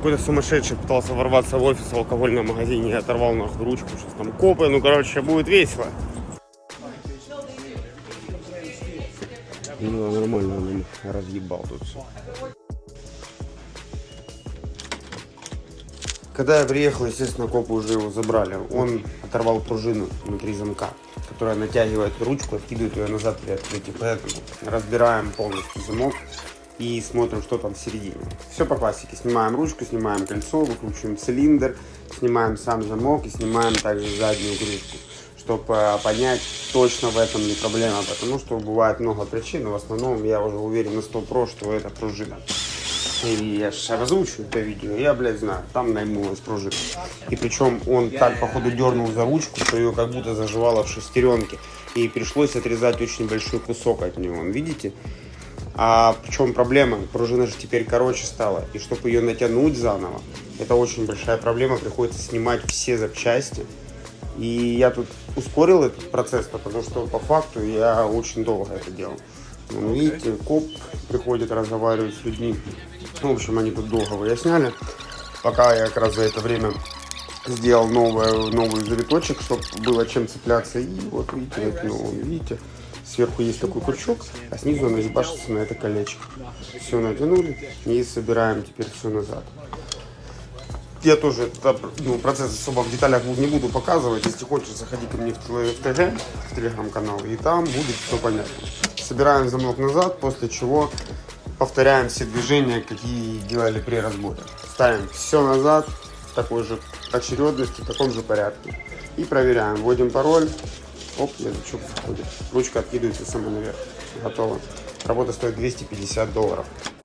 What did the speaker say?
Какой-то сумасшедший пытался ворваться в офис в алкогольном магазине и оторвал нахуй ручку. Сейчас там копы, ну короче, будет весело. Ну нормально, он разъебал тут все. Когда я приехал, естественно, копы уже его забрали. Он оторвал пружину внутри замка, которая натягивает ручку, откидывает ее назад при открытии. Поэтому разбираем полностью замок и смотрим, что там в середине. Все по классике. Снимаем ручку, снимаем кольцо, выкручиваем цилиндр, снимаем сам замок и снимаем также заднюю крышку, чтобы понять, точно в этом не проблема. Потому что бывает много причин, но в основном я уже уверен на 100%, что это пружина. И я же разучу это видео, я, блядь, знаю, там наймылась пружина. И причем он так, походу, дернул за ручку, что ее как будто заживало в шестеренке. И пришлось отрезать очень большой кусок от него, видите? А в чем проблема? Пружина же теперь короче стала. И чтобы ее натянуть заново, это очень большая проблема. Приходится снимать все запчасти. И я тут ускорил этот процесс, потому что по факту я очень долго это делал. Ну, видите, коп приходит разговаривать с людьми. В общем, они тут долго выясняли. Пока я как раз за это время сделал новый завиточек, чтобы было чем цепляться. И вот видите, натянул. Видите, сверху есть такой крючок, а снизу он ебашится на это колечко. Все натянули и собираем теперь все назад. Я тоже процесс особо в деталях не буду показывать. Если хочешь, заходи ко мне в ТГ, в телеграм-канал, и там будет все понятно. Собираем замок назад, после чего повторяем все движения, какие делали при разборе. Ставим все назад в такой же очередности, в таком же порядке. И проверяем. Вводим пароль. Оп, язычок заходит. Ручка откидывается сама наверх. Готово. Работа стоит $250.